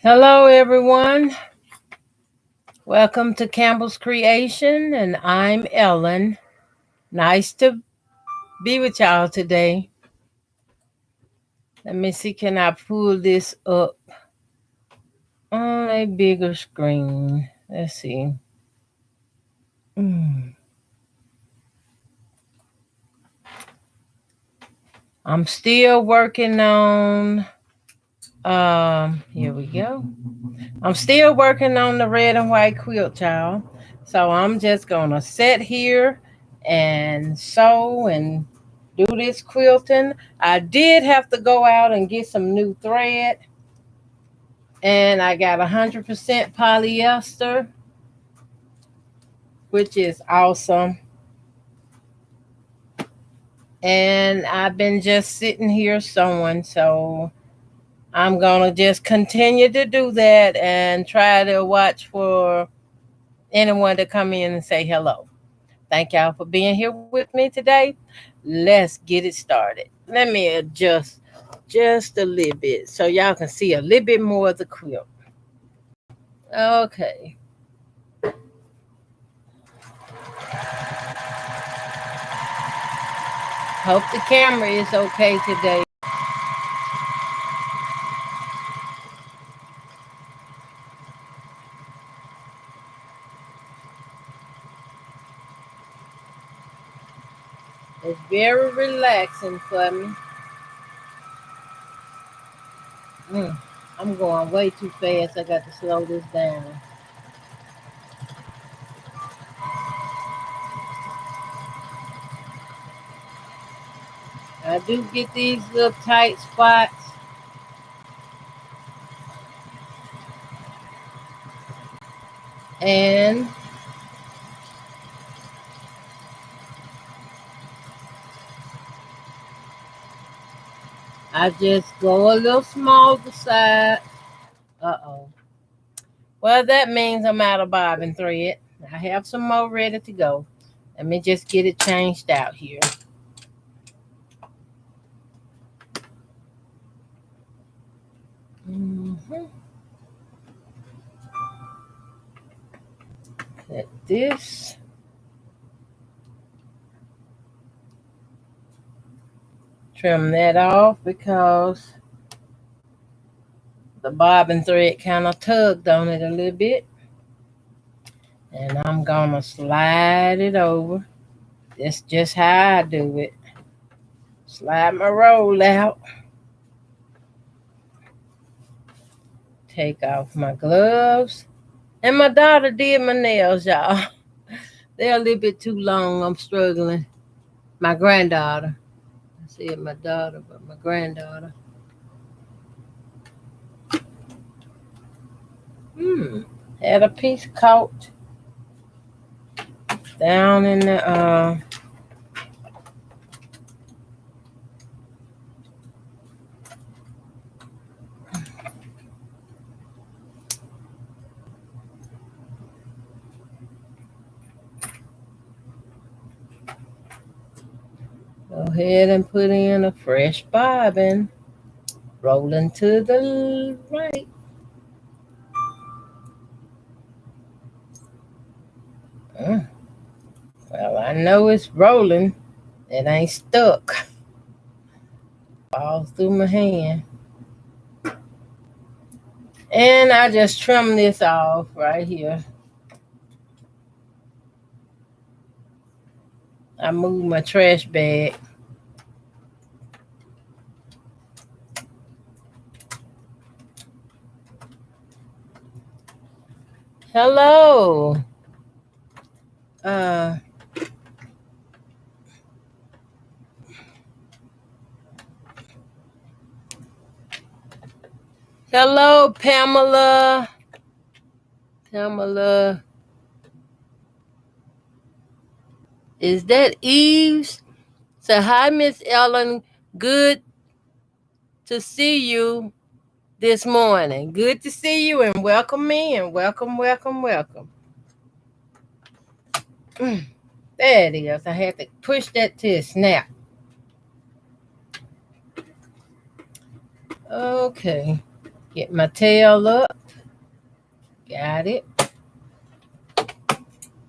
Hello, everyone. Welcome to Campbell's Creation, and I'm Ellen. Nice to be with y'all today. Let me see, can I pull this up on a bigger screen? Let's see. Mm. I'm still working on, here we go. I'm still working on the red and white quilt, y'all. So I'm just going to sit here and sew and do this quilting. I did have to go out and get some new thread, and I got 100% polyester, which is awesome. And I've been just sitting here sewing, so I'm going to just continue to do that and try to watch for anyone to come in and say hello. Thank y'all for being here with me today. Let's get it started. Let me adjust just a little bit so y'all can see a little bit more of the quilt. Okay. Hope the camera is okay today. It's very relaxing for me. Mm, I'm going way too fast. I got to slow this down. I do get these little tight spots, and I just go a little small beside. Uh-oh. Well, that means I'm out of bobbin thread. I have some more ready to go. Let me just get it changed out here. Mm-hmm. Let this. Trim that off because the bobbin thread kind of tugged on it a little bit. And I'm going to slide it over. That's just how I do it. Slide my roll out. Take off my gloves. And my daughter did my nails, y'all. They're a little bit too long. I'm struggling. My granddaughter. I said my daughter, but my granddaughter. Had a piece caught down in the go ahead and put in a fresh bobbin. Rolling to the right. Mm, well, I know it's rolling. It ain't stuck. Falls through my hand. And I just trim this off right here. I move my trash bag. Hello. Uh, hello, Pamela. Pamela. Is that Eves? So, hi, Miss Ellen. Good to see you this morning. Good to see you and welcome in. Welcome, welcome, welcome. There it is. I had to push that to a snap. Okay. Get my tail up. Got it.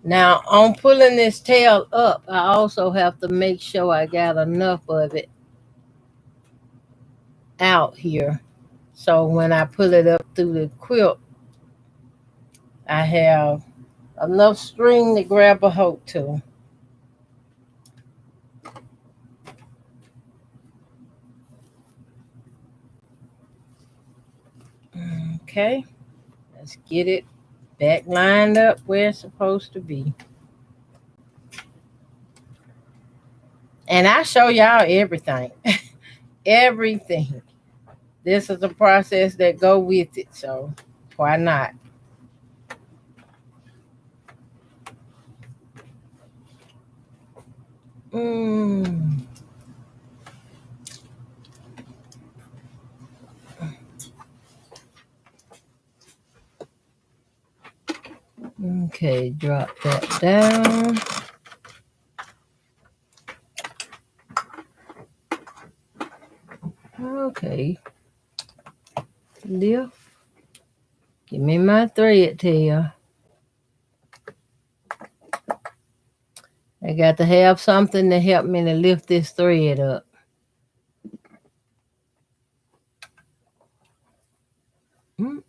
Now, on pulling this tail up, I also have to make sure I got enough of it out here. So when I pull it up through the quilt, I have enough string to grab a hold to. Okay, let's get it back lined up where it's supposed to be. And I show y'all everything. Everything. This is a process that go with it, so why not? Mm. Okay, drop that down. Okay, lift. Give me my thread tail. I got to have something to help me to lift this thread up. Mm.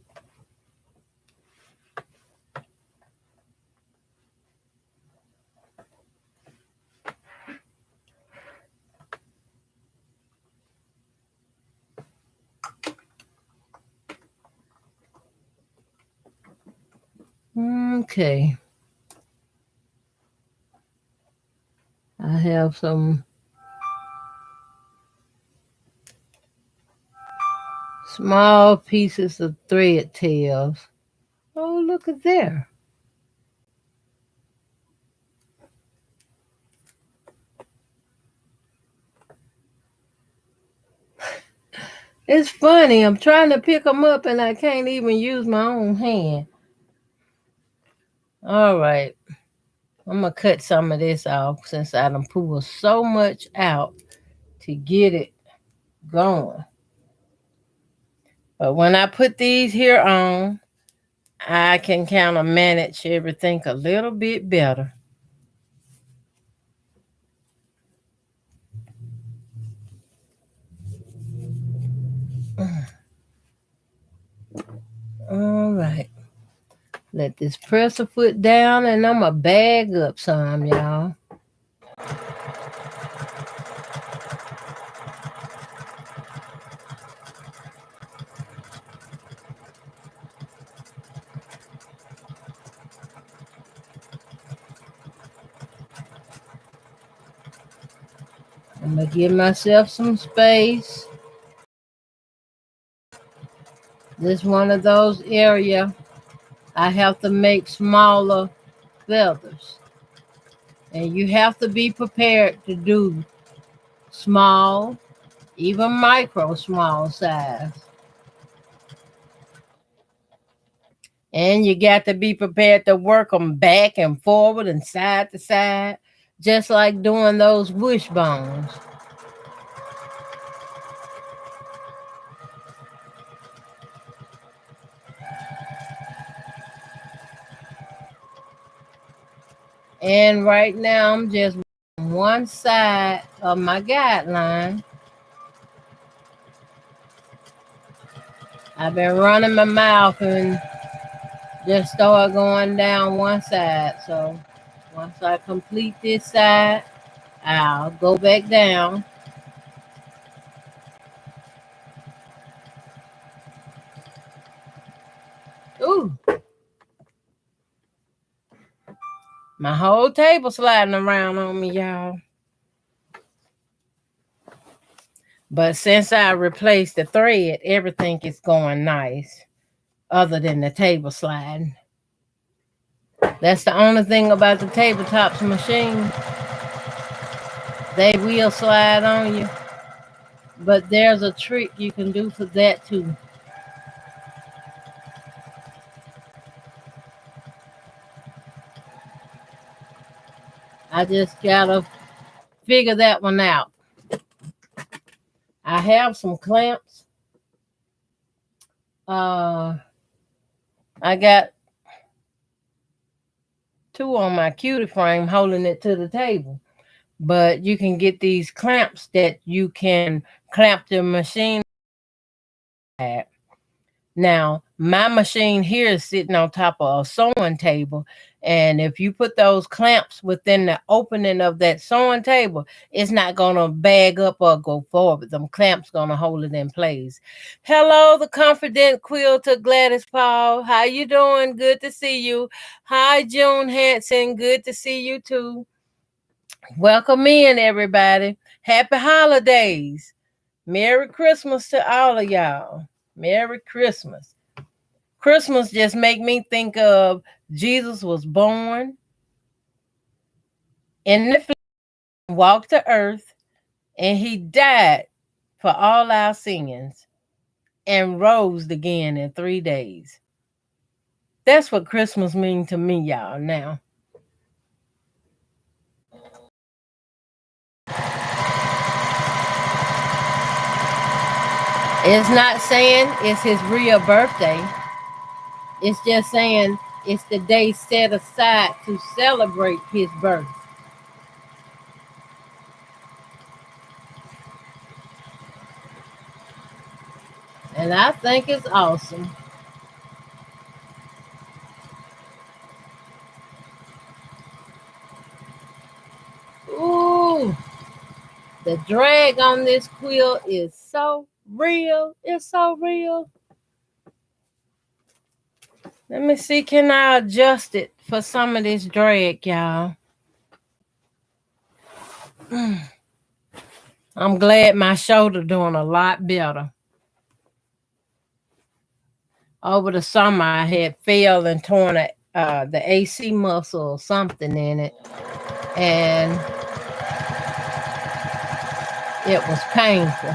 Okay, I have some small pieces of thread tails. Oh, look at there. It's funny. I'm trying to pick them up and I can't even use my own hand. All right. I'm going to cut some of this off since I done pulled so much out to get it going. But when I put these here on, I can kind of manage everything a little bit better. All right. Let this presser foot down and I'm going to bag up some, y'all. I'm going to give myself some space. This one of those areas I have to make smaller feathers. And you have to be prepared to do small, even micro small size. And you got to be prepared to work them back and forward and side to side, just like doing those wishbones. And right now I'm just on one side of my guideline. I've been running my mouth and just start going down one side. So once I complete this side, I'll go back down. Ooh, my whole table sliding around on me, y'all. But since I replaced the thread, everything is going nice, other than the table sliding. That's the only thing about the tabletops machine. They will slide on you. But there's a trick you can do for that too. I just gotta figure that one out. I have some clamps Uh, I got two on my cutie frame holding it to the table. But you can get these clamps that you can clamp the machine at. Now, my machine here is sitting on top of a sewing table. And if you put those clamps within the opening of that sewing table, it's not going to bag up or go forward. Them clamps going to hold it in place. Hello, the confident quilter Gladys Paul. How you doing? Good to see you. Hi, June Hanson. Good to see you too. Welcome in, everybody. Happy holidays. Merry Christmas to all of y'all. Merry Christmas. Christmas just make me think of Jesus was born in the flesh, walked the earth, and he died for all our sins and rose again in 3 days. That's what Christmas means to me, y'all, now. It's not saying it's his real birthday. It's just saying it's the day set aside to celebrate his birth. And I think it's awesome. Ooh, the drag on this quilt is so real. It's so real. Let me see, can I adjust it for some of this drag, y'all? I'm glad my shoulder doing a lot better. Over the summer, I had fell and torn the AC muscle or something in it, and it was painful.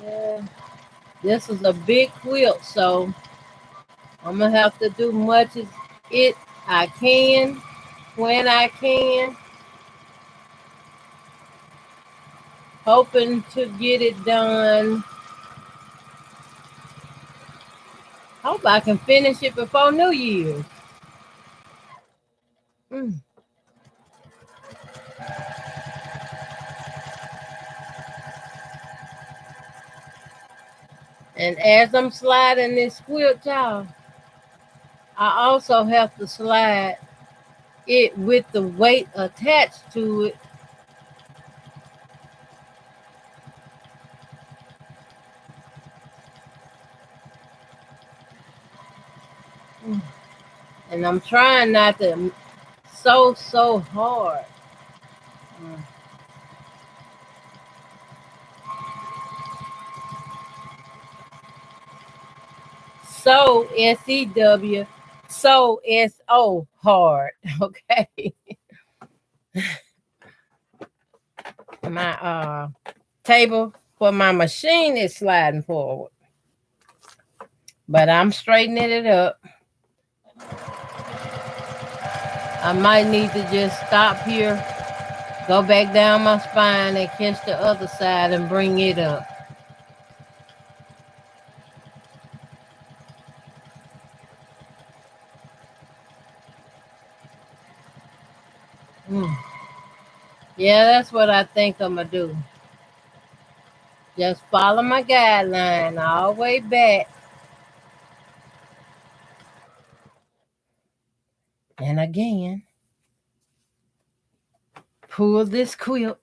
Yeah, this is a big quilt, so I'm gonna have to do much as it I can when I can, hoping to get it done. Hope I can finish it before New Year's. Mm. And as I'm sliding this quilt, y'all, I also have to slide it with the weight attached to it. Mm. And I'm trying not to sew so hard. Mm. So SEW, so SO hard. Okay. My table for my machine is sliding forward, but I'm straightening it up. I might need to just stop here, go back down my spine, and catch the other side and bring it up. Mm. Yeah, that's what I think I'm gonna do. Just follow my guideline all the way back. And again, pull this quilt.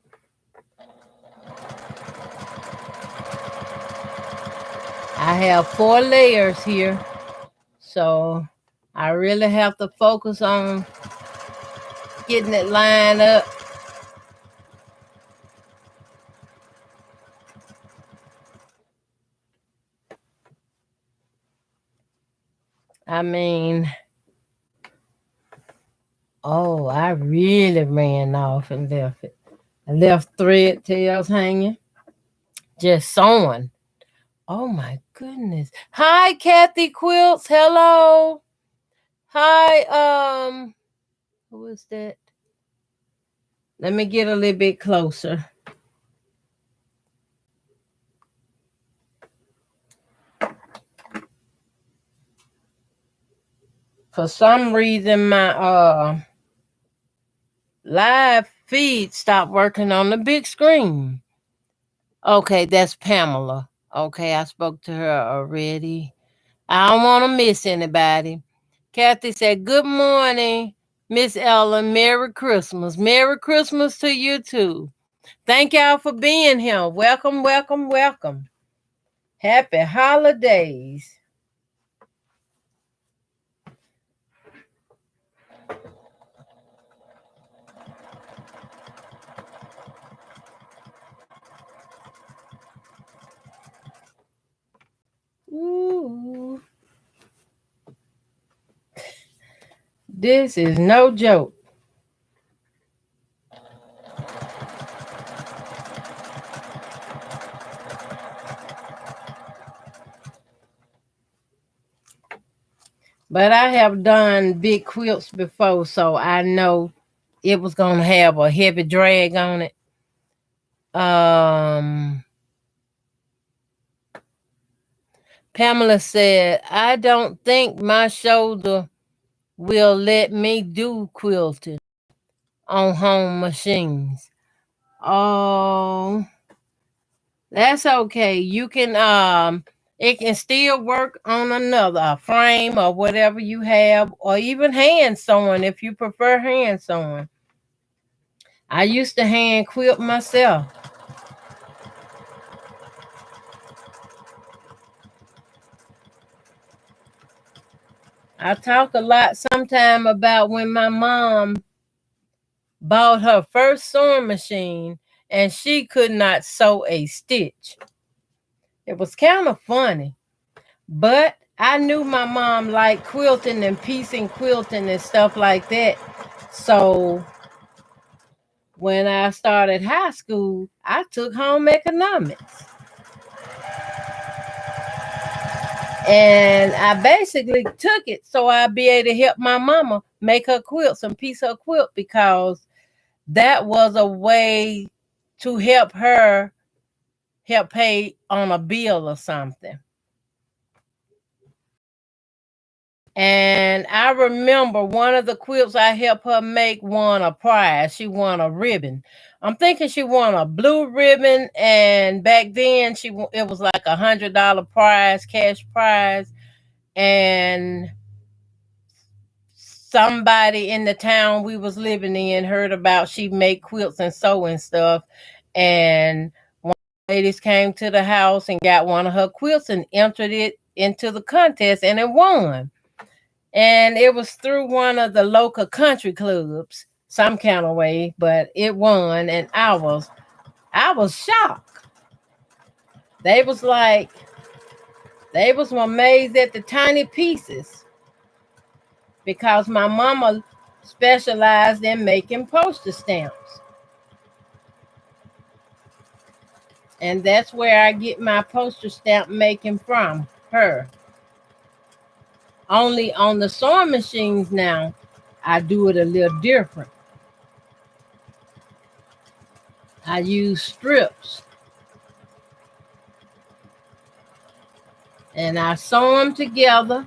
I have 4 layers here, so I really have to focus on getting it lined up. I mean, oh, I really ran off and left it. I left thread tails hanging, just sewing Oh my goodness. Hi, Kathy Quilts. Hello. Hi, who is that? Let me get a little bit closer. For some reason my live feed stopped working on the big screen. Okay, that's Pamela. Okay, I spoke to her already. I don't want to miss anybody. Kathy said, "Good morning, Miss Ellen. Merry Christmas. Merry Christmas to you too. Thank y'all for being here. Welcome, welcome, welcome. Happy holidays." Ooh, this is no joke. But I have done big quilts before, so I know it was gonna have a heavy drag on it. Um, Pamela said, "I don't think my shoulder will let me do quilting on home machines." Oh, that's okay. You can it can still work on another frame or whatever you have, or even hand sewing if you prefer hand sewing. I used to hand quilt myself. I talk a lot sometime about when my mom bought her first sewing machine and she could not sew a stitch. It was kind of funny, but I knew my mom liked quilting and piecing quilting and stuff like that. So when I started high school, I took home economics. And I basically took it so I'd be able to help my mama make her quilts and piece her quilt because that was a way to help pay on a bill or something. And I remember one of the quilts I helped her make won a prize. She won a ribbon. I'm thinking she won a blue ribbon, and back then it was like $100 prize, cash prize, and somebody in the town we was living in heard about she made quilts and sewing stuff, and ladies came to the house and got one of her quilts and entered it into the contest and it won. And it was through one of the local country clubs, some kind of way, but it won and I was shocked. They was like they was amazed at the tiny pieces because my mama specialized in making postage stamps. And that's where I get my postage stamp making from her. Only on the sewing machines now, I do it a little different. I use strips and I sew them together.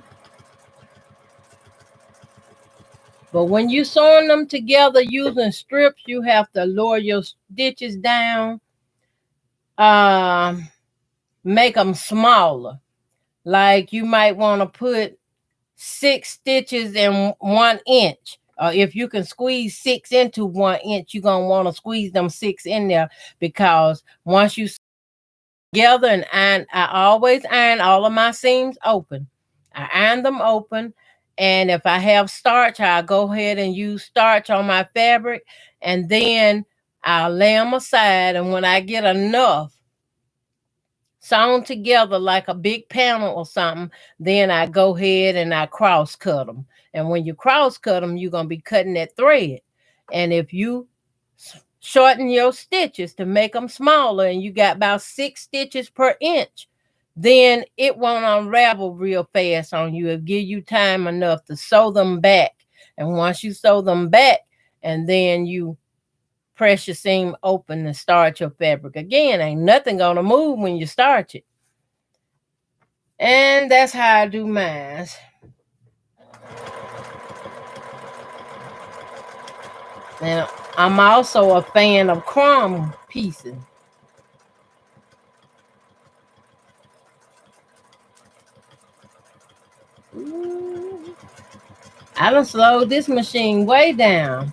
But when you sewing them together using strips, you have to lower your stitches down, um, make them smaller. Like you might want to put 6 stitches in 1 inch. If you can squeeze 6 into 1 inch, you're gonna want to squeeze them 6 in there because once you together and iron, I always iron all of my seams open. I iron them open, and if I have starch, I'll go ahead and use starch on my fabric, and then I'll lay them aside. And when I get enough sewn together like a big panel or something, then I go ahead and I cross cut them. And when you cross cut them, you're gonna be cutting that thread. And if you shorten your stitches to make them smaller, and you got about 6 stitches per inch, then it won't unravel real fast on you. It'll give you time enough to sew them back. And once you sew them back, and then you press your seam open and start your fabric again, ain't nothing gonna move when you start it. And that's how I do mine. And I'm also a fan of crumb pieces. Ooh. I done slowed this machine way down.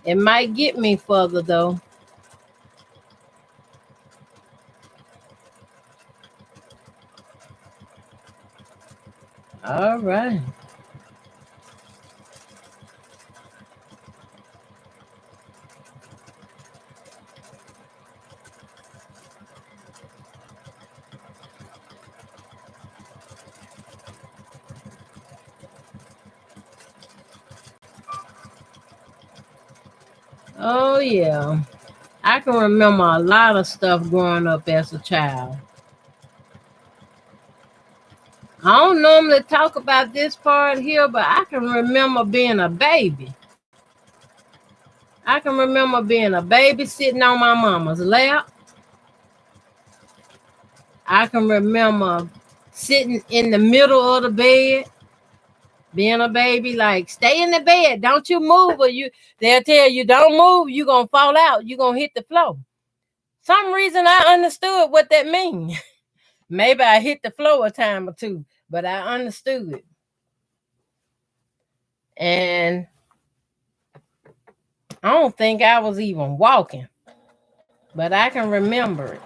It might get me further though. All right. Oh yeah. I can remember a lot of stuff growing up as a child. I don't normally talk about this part here, but I can remember being a baby. I can remember being a baby sitting on my mama's lap. I can remember sitting in the middle of the bed, being a baby, like stay in the bed, don't you move, or they'll tell you don't move, you gonna fall out, you gonna hit the floor. Some reason I understood what that means. Maybe I hit the floor a time or two, but I understood it. And I don't think I was even walking, but I can remember it.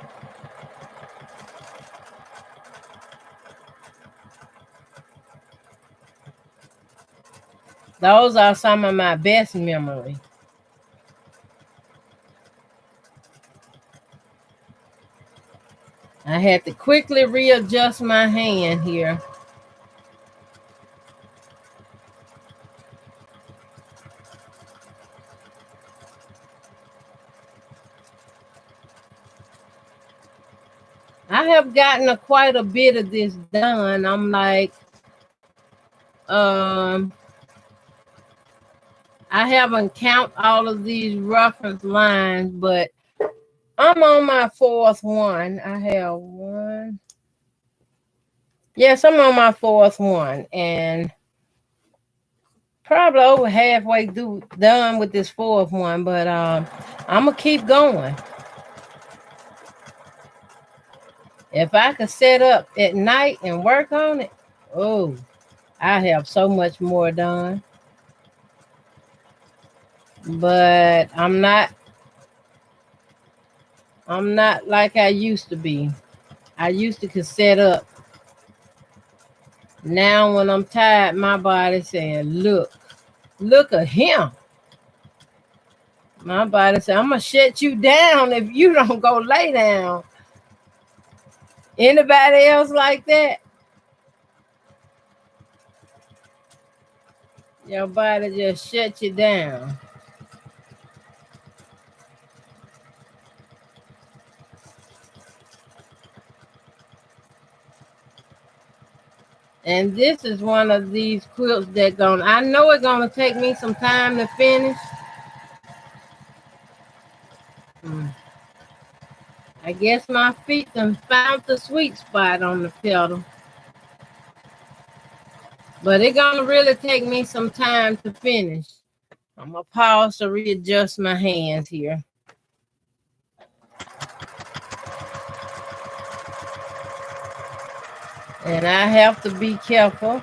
Those are some of my best memories. I had to quickly readjust my hand here. I have gotten quite a bit of this done. I'm like, um, I haven't count all of these reference lines, but I'm on my fourth one. I have one. Yes, I'm on my fourth one, and probably over halfway through done with this fourth one. But I'm gonna keep going. If I could set up at night and work on it, oh, I have so much more done. But I'm not like I used to be. I used to could set up. Now when I'm tired, my body saying, look at him. My body said, I'm gonna shut you down if you don't go lay down. Anybody else like that? Your body just shut you down. And this is one of these quilts that I know it's gonna take me some time to finish. Hmm. I guess my feet done found the sweet spot on the pedal. But it's gonna really take me some time to finish. I'm gonna pause to readjust my hands here. And I have to be careful.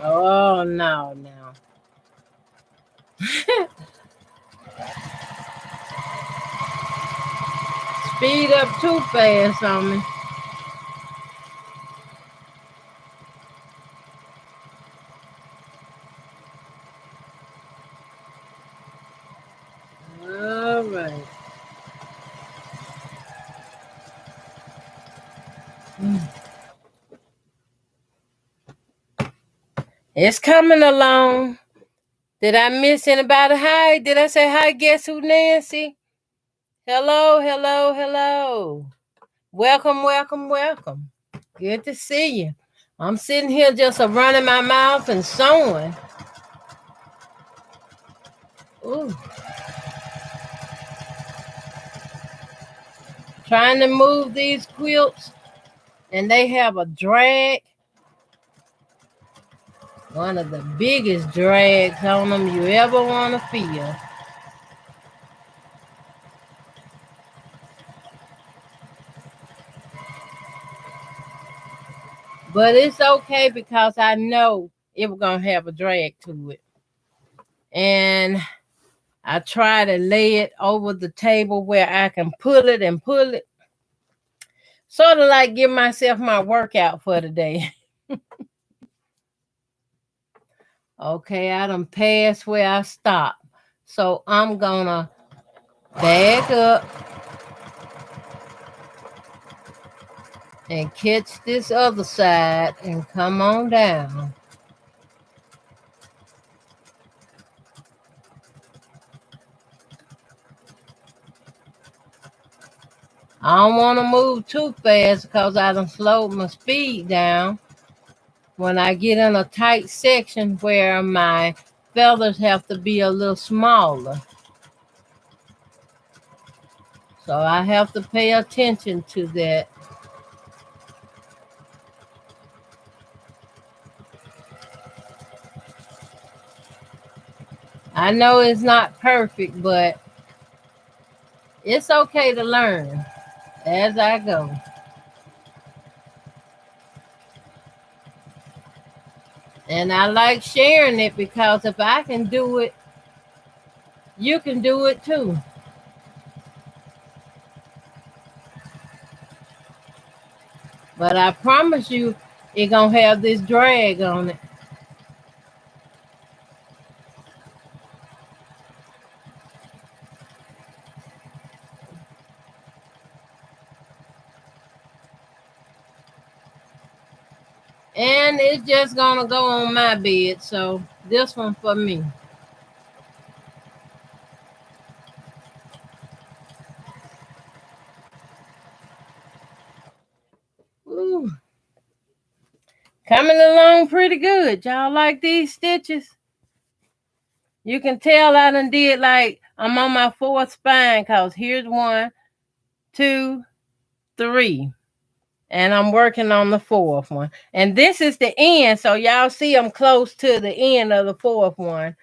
Oh no, no. speed up too fast on me. All right. It's coming along. Did I miss anybody? Hi. Did I say hi? Guess who, Nancy? Hello, hello, hello. Welcome, welcome, welcome. Good to see you. I'm sitting here just running my mouth and sewing. Ooh. Trying to move these quilts, and they have a drag. One of the biggest drags on them you ever want to feel. But it's okay because I know it was going to have a drag to it. And I try to lay it over the table where I can pull it and pull it. Sort of like give myself my workout for the day. Okay, I done passed where I stopped. So I'm going to back up and catch this other side and come on down. I don't want to move too fast because I done slowed my speed down when I get in a tight section where my feathers have to be a little smaller. So I have to pay attention to that. I know it's not perfect, but it's okay to learn as I go. And I like sharing it because if I can do it, you can do it too. But I promise you, it's going to have this drag on it. And it's just going to go on my bed. So this one for me. Ooh. Coming along pretty good. Y'all like these stitches? You can tell I done did like I'm on my fourth spine because here's 1, 2, 3. And I'm working on the fourth one. And this is the end. So y'all see I'm close to the end of the fourth one.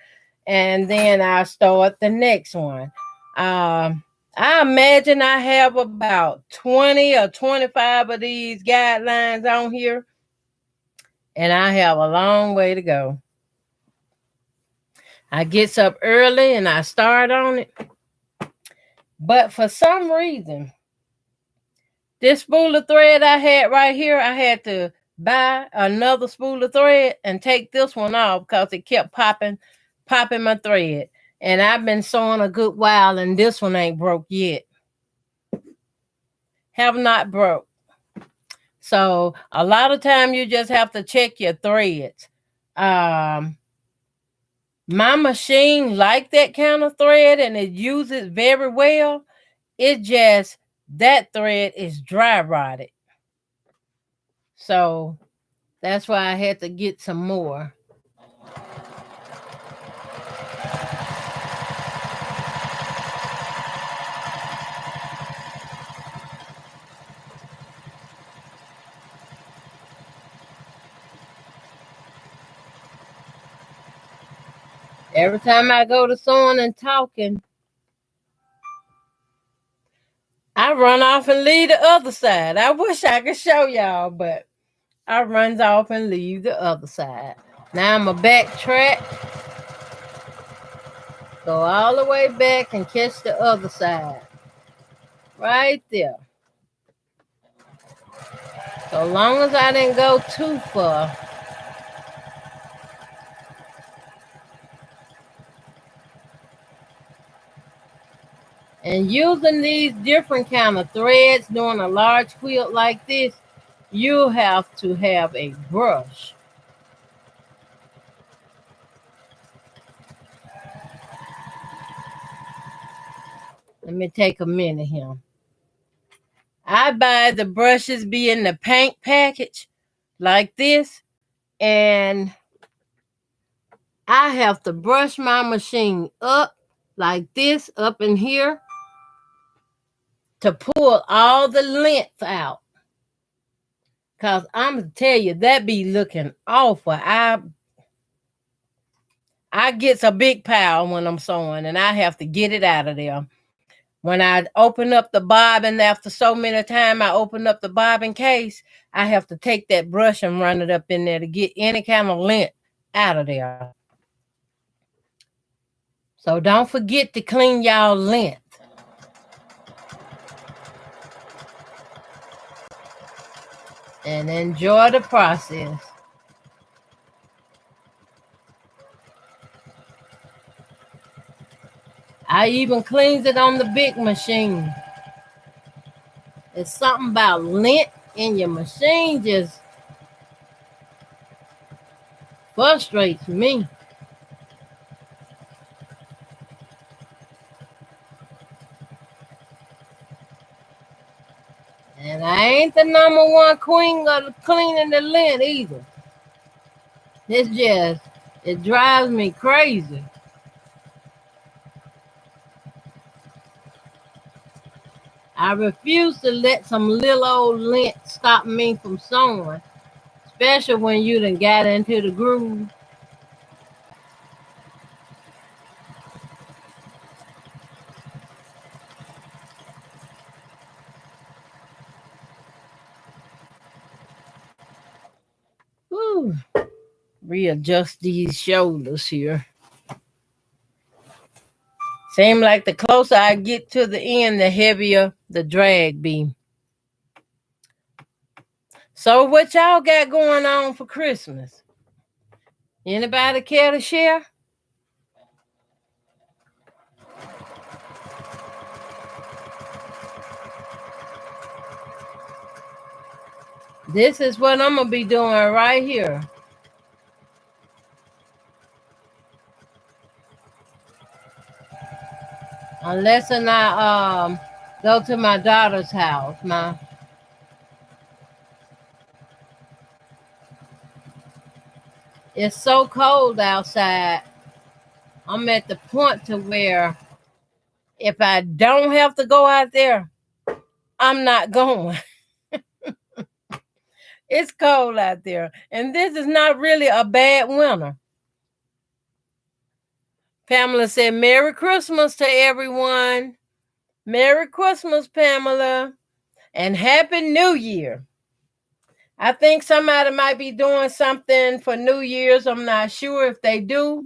And then I start the next one. I imagine I have about 20 or 25 of these guidelines on here. And I have a long way to go. I gets up early and I start on it. But for some reason, this spool of thread I had right here, I had to buy another spool of thread and take this one off because it kept popping my thread. And I've been sewing a good while and this one ain't broke yet. Have not broke. So a lot of time you just have to check your threads. My machine like that kind of thread and it uses very well. It just that thread is dry rotted. So that's why I had to get some more. Every time I go to sewing and talking, I run off and leave the other side. I wish I could show y'all, but I runs off and leave the other side. Now I'm a backtrack, go all the way back and catch the other side. Right there. So long as I didn't go too far. And using these different kind of threads doing a large quilt like this, you have to have a brush. Let me take a minute here. I buy the brushes be in the paint package like this, and I have to brush my machine up like this up in here to pull all the length out. Cause I'm gonna tell you that be looking awful. I gets a big pile when I'm sewing, and I have to get it out of there. When I open up the bobbin, after so many times I open up the bobbin case, I have to take that brush and run it up in there to get any kind of lint out of there. So don't forget to clean y'all lint. And enjoy the process. I even cleans it on the big machine. It's something about lint in your machine just frustrates me. And I ain't the number one queen of cleaning the lint either. It drives me crazy. I refuse to let some little old lint stop me from sewing, especially when you done got into the groove. Whew. Readjust these shoulders here. Seem like the closer I get to the end, the heavier the drag be. So what y'all got going on for Christmas? Anybody care to share? This is what I'm gonna be doing right here. Unless I go to my daughter's house. It's so cold outside. I'm at the point to where if I don't have to go out there, I'm not going. It's cold out there. And this is not really a bad winter. Pamela said, Merry Christmas to everyone. Merry Christmas, Pamela. And Happy New Year. I think somebody might be doing something for New Year's. I'm not sure if they do.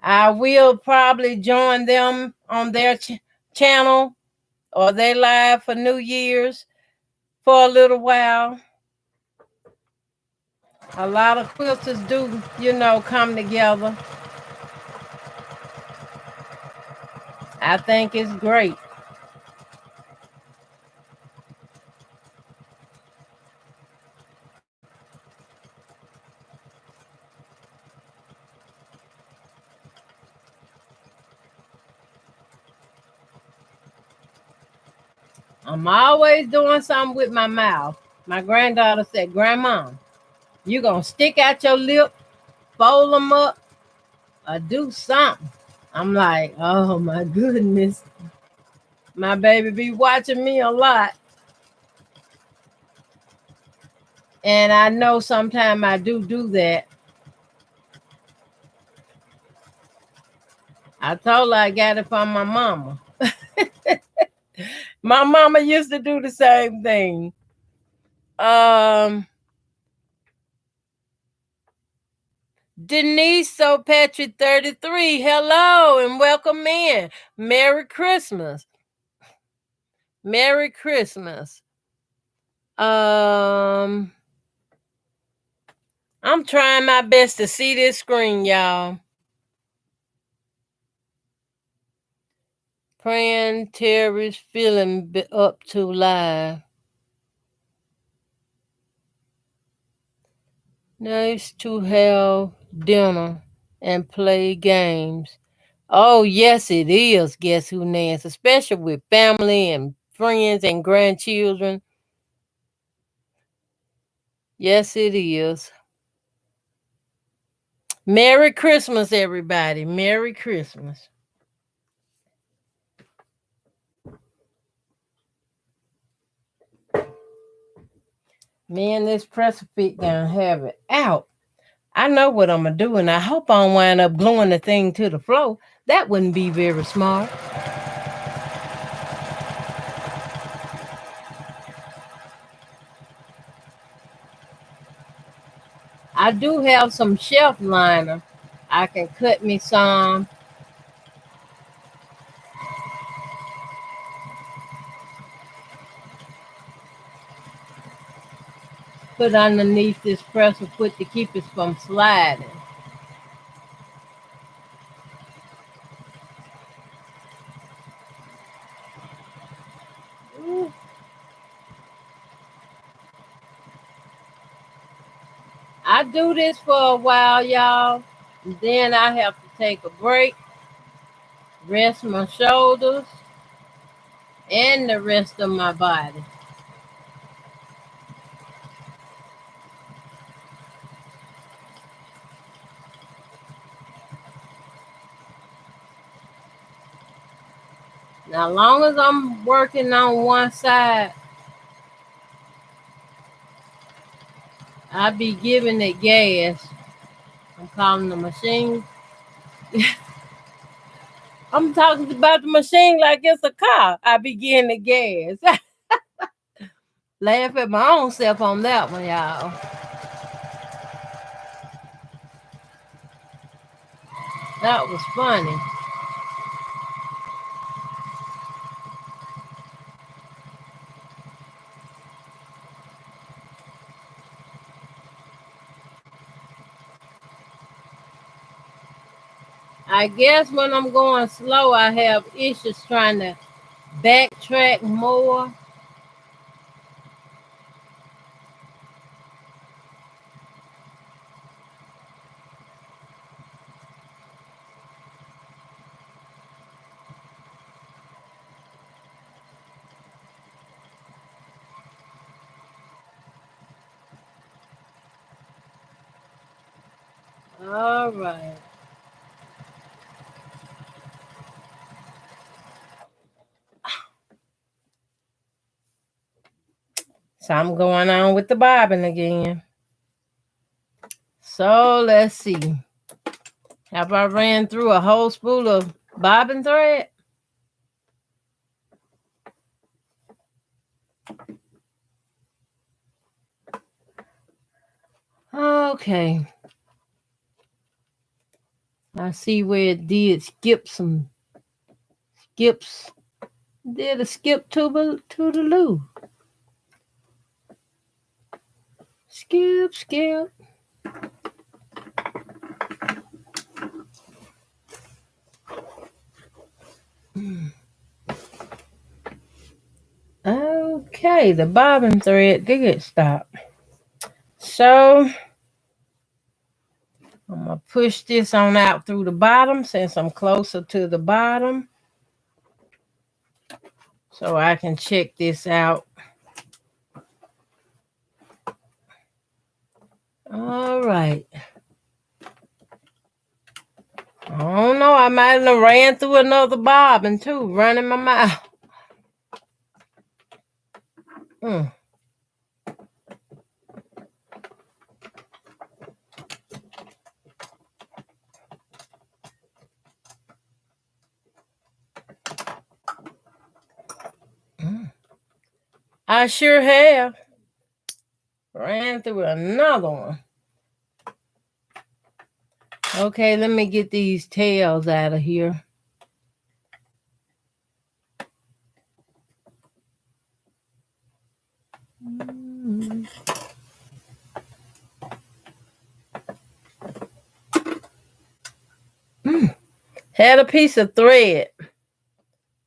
I will probably join them on their channel or they live for New Year's for a little while. A lot of quilters do, come together. I think it's great. I'm always doing something with my mouth. My granddaughter said, Grandma, you gonna stick out your lip, fold them up, or do something. I'm like, oh my goodness. My baby be watching me a lot. And I know sometimes I do that. I told her I got it from my mama. My mama used to do the same thing. Denise So Patrick 33, hello and welcome in. Merry Christmas. Merry Christmas. I'm trying my best to see this screen, y'all. Praying Terry's feeling up to live. Nice to have dinner and play games. Oh, yes, it is. Guess who, Nance? Especially with family and friends and grandchildren. Yes, it is. Merry Christmas, everybody. Merry Christmas. Man, this pressure fit gonna have it out. I know what I'm gonna do, and I hope I don't wind up gluing the thing to the floor. That wouldn't be very smart. I do have some shelf liner. I can cut me some, put underneath this pressure foot to keep it from sliding. Ooh. I do this for a while, y'all. Then I have to take a break, rest my shoulders and the rest of my body. Now, long as I'm working on one side, I be giving it gas. I'm calling the machine. I'm talking about the machine like it's a car. I be getting the gas. Laugh at my own self on that one, y'all. That was funny. I guess when I'm going slow, I have issues trying to backtrack more. All right. So I'm going on with the bobbin again. So let's see. Have I ran through a whole spool of bobbin thread? Okay. I see where it did skip some skips. Did a skip to the loo. Skip, skip. Okay, the bobbin thread did stop. So I'm gonna push this on out through the bottom since I'm closer to the bottom. So I can check this out. All right. I don't know. I might have ran through another bobbin too, running my mouth. Mm. Mm. I sure have. Ran through another one. Okay, let me get these tails out of here. Had a piece of thread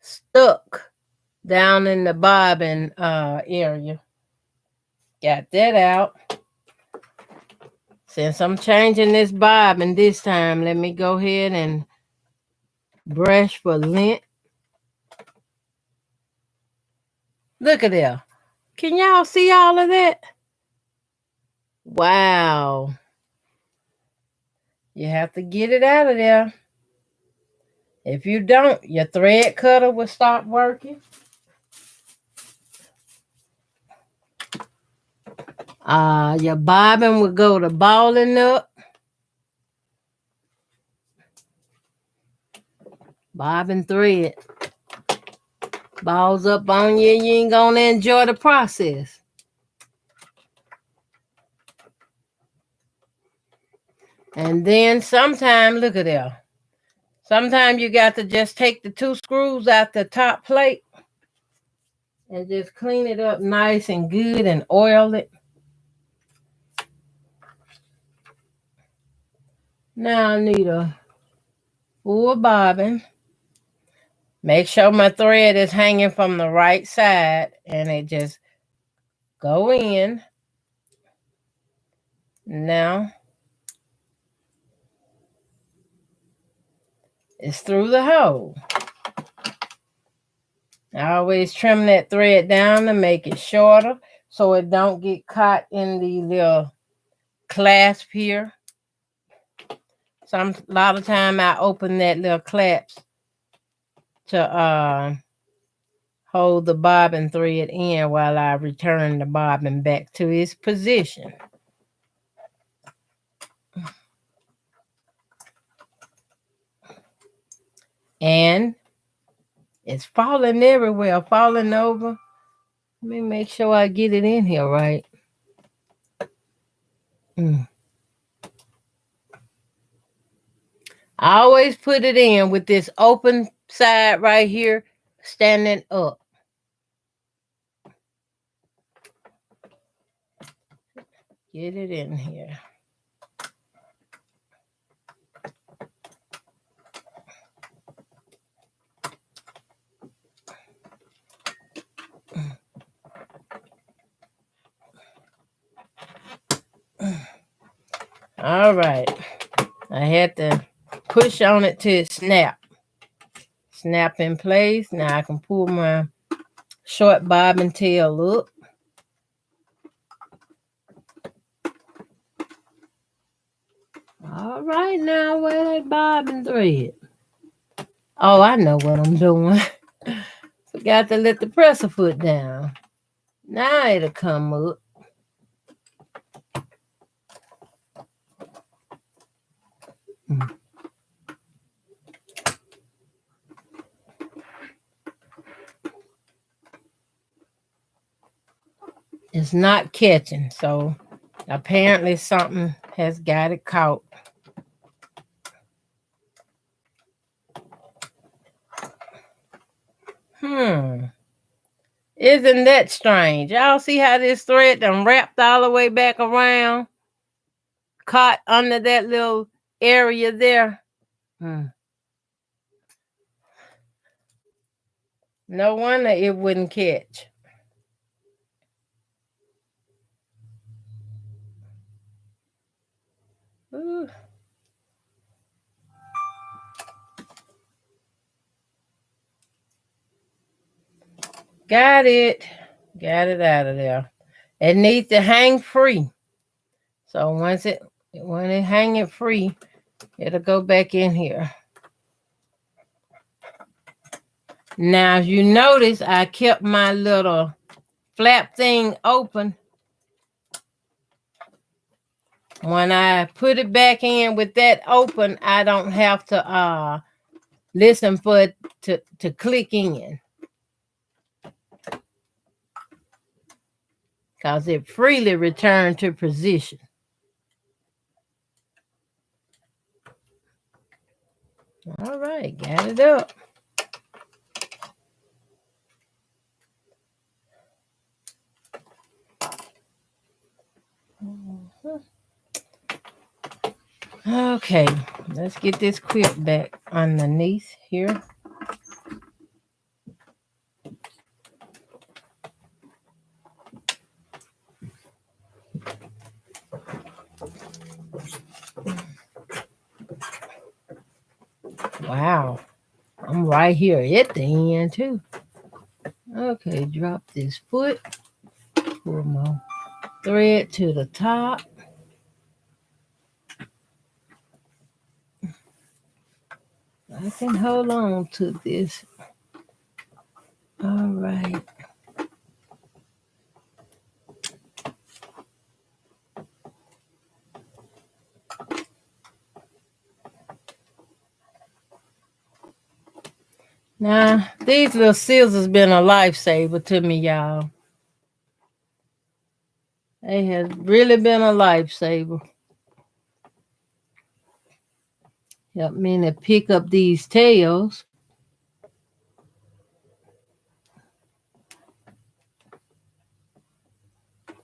stuck down in the bobbin area. Got that out. Since I'm changing this bobbin this time, let me go ahead and brush for lint. Look at there. Can y'all see all of that? Wow. You have to get it out of there. If you don't, your thread cutter will stop working. Your bobbin will go to balling up. Bobbin thread balls up on you, you ain't gonna enjoy the process. And then sometime, look at there. Sometimes you got to just take the 2 screws out the top plate and just clean it up nice and good and oil it. Now I need a full bobbin. Make sure my thread is hanging from the right side and it just go in. Now it's through the hole. I always trim that thread down to make it shorter so it don't get caught in the little clasp here. A lot of time I open that little clasp to hold the bobbin thread in while I return the bobbin back to its position. And it's falling everywhere, falling over. Let me make sure I get it in here right. I always put it in with this open side right here standing up. Get it in here. All right. I had to push on it till it snap. Snap in place. Now I can pull my short bobbin tail up. All right, now where that bobbin thread? Oh, I know what I'm doing. Forgot to let the presser foot down. Now it'll come up. It's not catching, so apparently something has got it caught. Isn't that strange? Y'all see how this thread done wrapped all the way back around? Caught under that little area there. No wonder it wouldn't catch. Ooh. Got it. Got it out of there. It needs to hang free. So when it hang it free, it'll go back in here. Now, as you notice, I kept my little flap thing open. When I put it back in with that open, I don't have to listen for it to click in. Because it freely returned to position. All right, got it up. Okay, let's get this quilt back underneath here. Wow, I'm right here at the end too. Okay, drop this foot, pull my thread to the top. I can hold on to this. All right. Now, these little scissors been a lifesaver to me, y'all. They has really been a lifesaver. Help me to pick up these tails.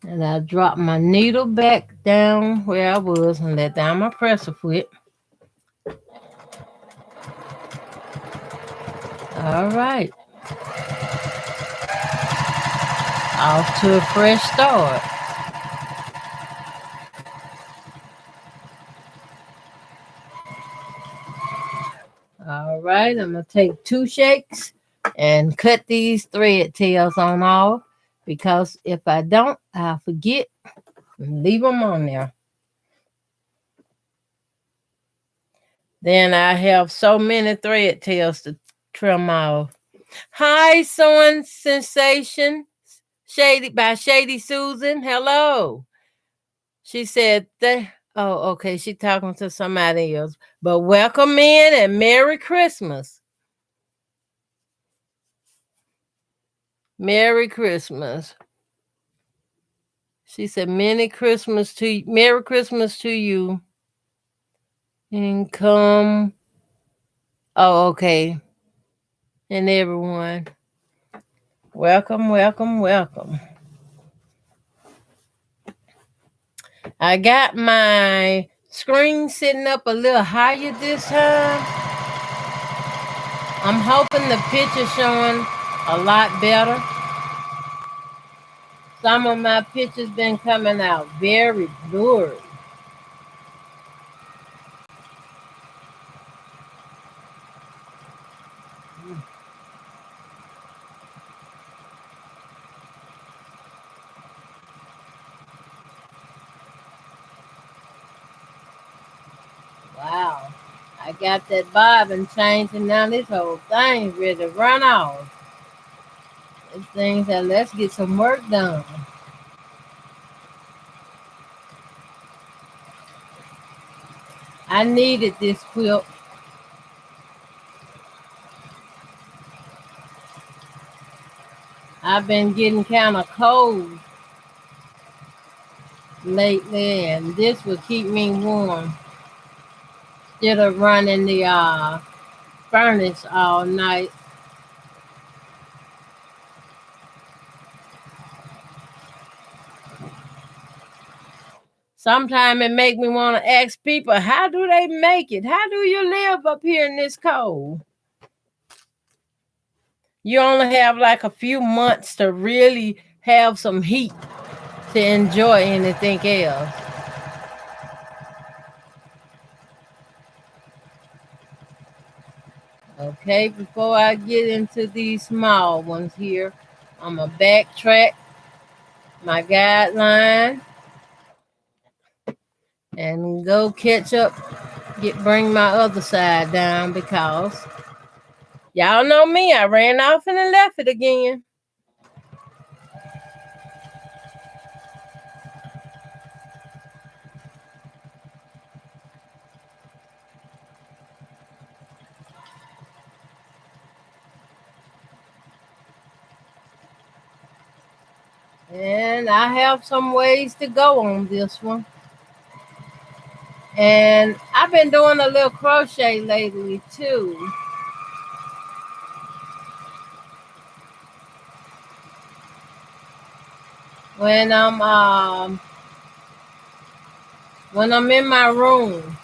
And I drop my needle back down where I was and let down my presser foot. All right. Off to a fresh start. All right, I'm going to take 2 shakes and cut these thread tails on off because if I don't, I'll forget and leave them on there. Then I have so many thread tails to trim off. Hi, Sewing Sensation, Shady Susan. Hello. She said that. Oh, okay. She talking to somebody else. But welcome in and Merry Christmas. Merry Christmas. She said, Merry Christmas to you. And come. Oh, okay. And everyone. Welcome, welcome, welcome. I got my screen sitting up a little higher this time. I'm hoping the picture's showing a lot better. Some of my pictures been coming out very blurry. Wow. I got that bobbin changed and now this whole thing's ready to run off. This thing said, let's get some work done. I needed this quilt. I've been getting kind of cold lately, and this will keep me warm instead of running the furnace all night. Sometimes it make me want to ask people, how do they make it? How do you live up here in this cold? You only have like a few months to really have some heat to enjoy anything else. Okay, before I get into these small ones here, I'm going to backtrack my guideline and go catch up, bring my other side down because y'all know me, I ran off and left it again. And I have some ways to go on this one. And I've been doing a little crochet lately too. When I'm in my room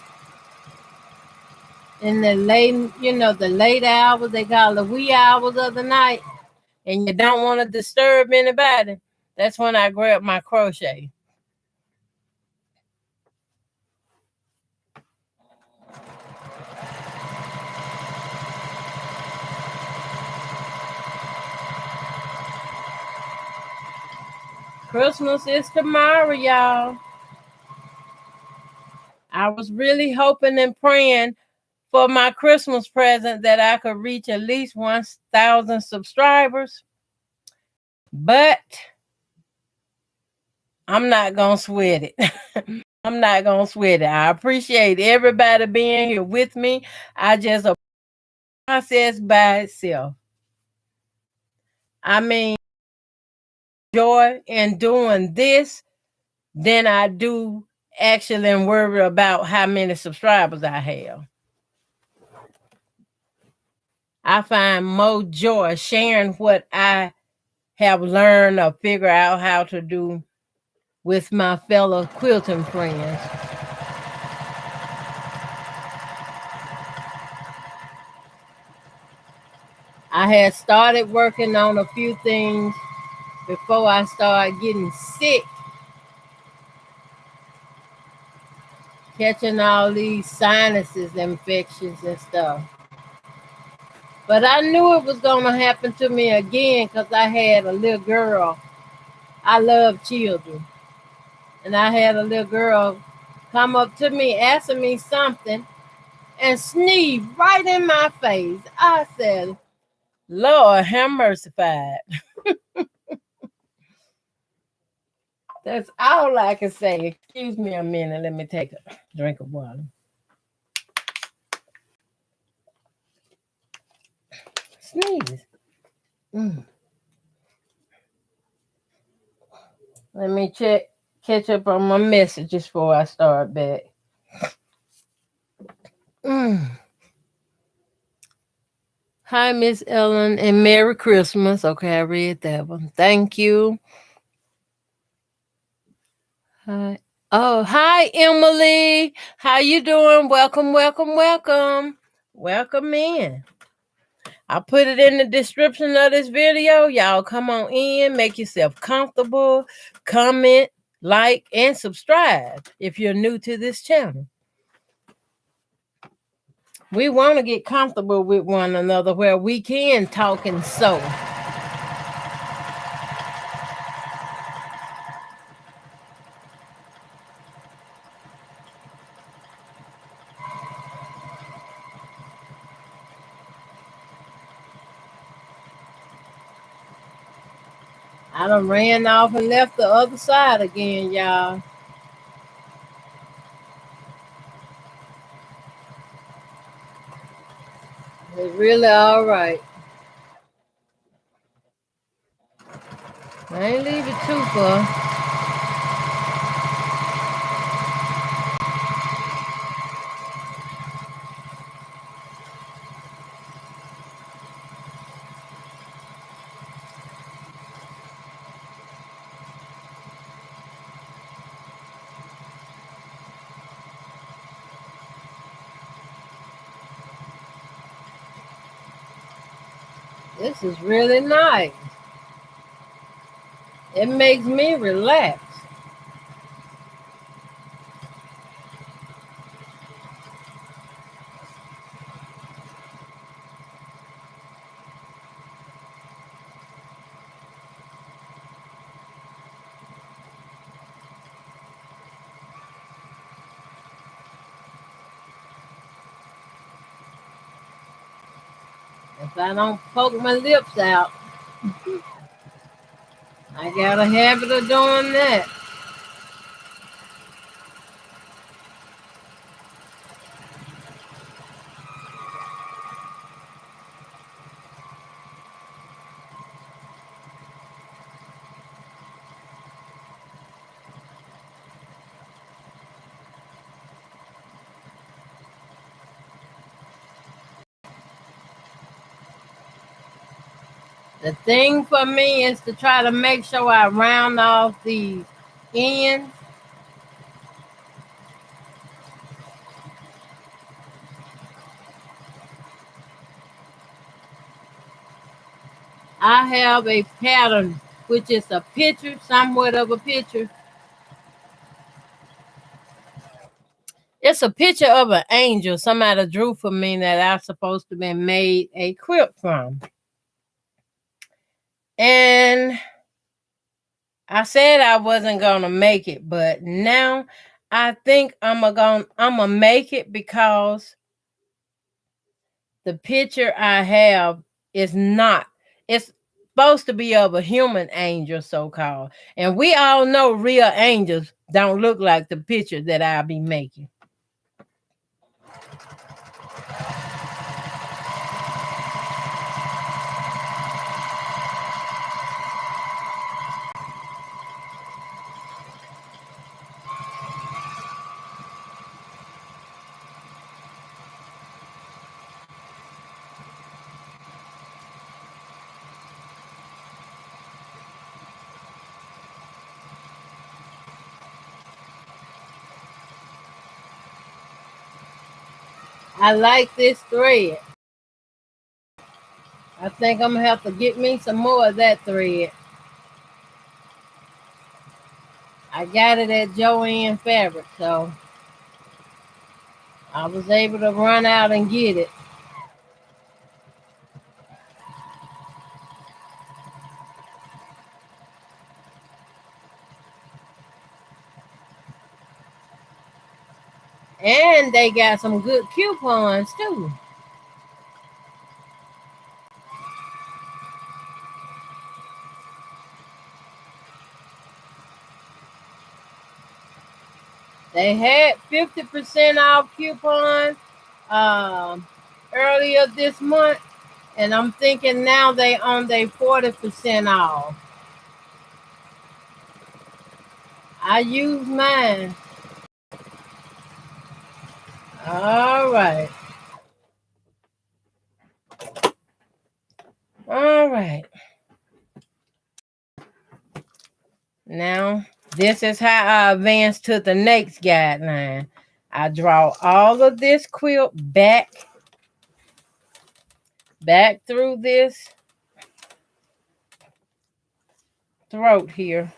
in the late, the late hours, they call the wee hours of the night, and you don't want to disturb anybody, that's when I grab my crochet. Christmas is tomorrow, y'all. I was really hoping and praying for my Christmas present that I could reach at least 1,000 subscribers, but I'm not going to sweat it. I'm not going to sweat it. I appreciate everybody being here with me. I just a process by itself. I mean, joy in doing this than I do actually worry about how many subscribers I have. I find more joy sharing what I have learned or figure out how to do with my fellow quilting friends. I had started working on a few things before I started getting sick, catching all these sinuses infections and stuff. But I knew it was going to happen to me again because I had a little girl. I love children. And I had a little girl come up to me asking me something and sneeze right in my face. I said, Lord, have mercy. That's all I can say. Excuse me a minute. Let me take a drink of water. Sneeze. Let me catch up on my messages before I start back. Hi, Miss Ellen, and Merry Christmas. Okay, I read that one. Thank you. Hi. Oh, hi, Emily. How you doing? Welcome, welcome, welcome. Welcome in. I'll put it in the description of this video. Y'all come on in, make yourself comfortable, comment, like, and subscribe if you're new to this channel. We want to get comfortable with one another where we can talk and sew. I done ran off and left the other side again, y'all. It's really all right. I ain't leave it too far. This is really nice. It makes me relax. If I don't poke my lips out, I got a habit of doing that. The thing for me is to try to make sure I round off the ends. I have a pattern, which is a picture, somewhat of a picture. It's a picture of an angel somebody drew for me that I'm supposed to be made a quilt from. And I said I wasn't gonna make it, but now I think I'm gonna make it because the picture I have is not. It's supposed to be of a human angel, so called, and we all know real angels don't look like the picture that I'll be making. I like this thread. I think I'm gonna have to get me some more of that thread. I got it at Joanne Fabric, so I was able to run out and get it. And they got some good coupons too. They had 50% off coupons earlier this month, and I'm thinking now they on their 40% off. I use mine. All right. All right. Now, this is how I advance to the next guideline. I draw all of this quilt back through this throat here.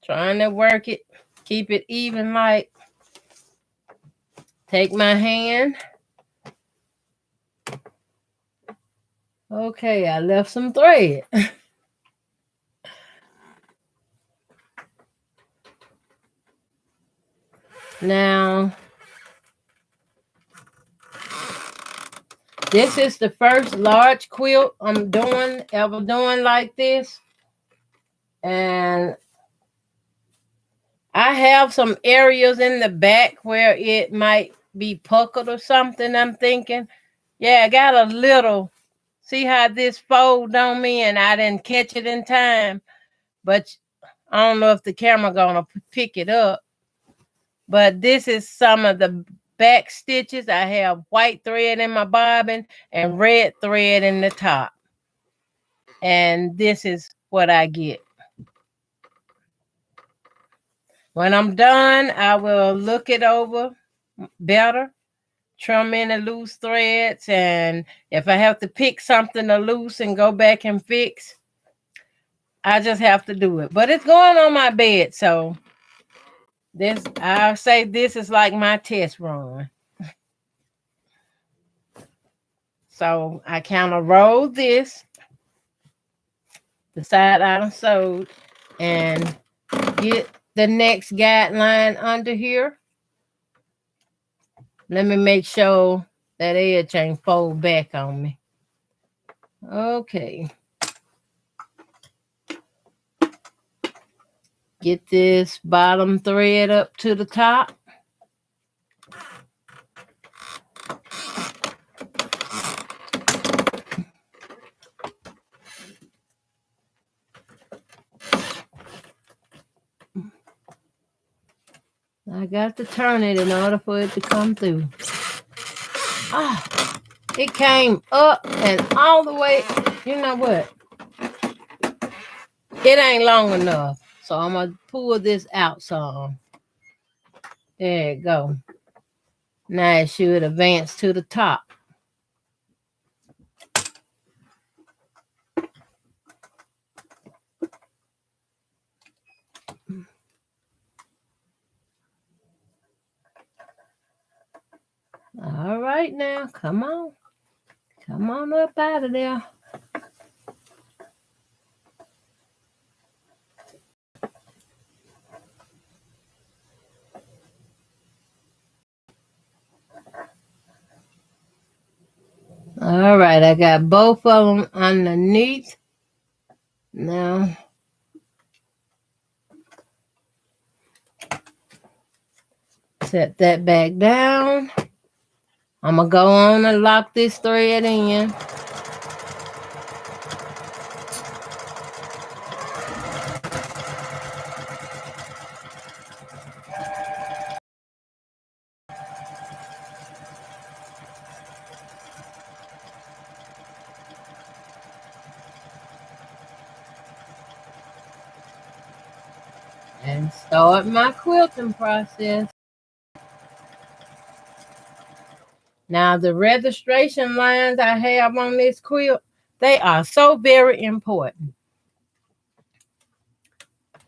Trying to work it, keep it even, like take my hand. Okay, I left some thread. Now, this is the first large quilt I'm ever doing like this. And I have some areas in the back where it might be puckered or something, I'm thinking. Yeah, I got a little. See how this fold on me and I didn't catch it in time. But I don't know if the camera gonna pick it up. But this is some of the back stitches. I have white thread in my bobbin and red thread in the top. And this is what I get. When I'm done, I will look it over better, trim any loose threads, and if I have to pick something to loose and go back and fix, I just have to do it. But it's going on my bed, so I'll say this is like my test run. So I kind of roll this, the side I done sewed, and get the next guideline under here. Let me make sure that edge ain't fold back on me. Okay. Get this bottom thread up to the top. I got to turn it in order for it to come through. Ah, it came up and all the way. You know what? It ain't long enough. So I'm going to pull this out some. There you go. Now it should advance to the top. All right now, come on. Come on up out of there. All right, I got both of them underneath. Now, set that back down. I'm going to go on and lock this thread in. And start my quilting process. Now, the registration lines I have on this quilt, they are so very important.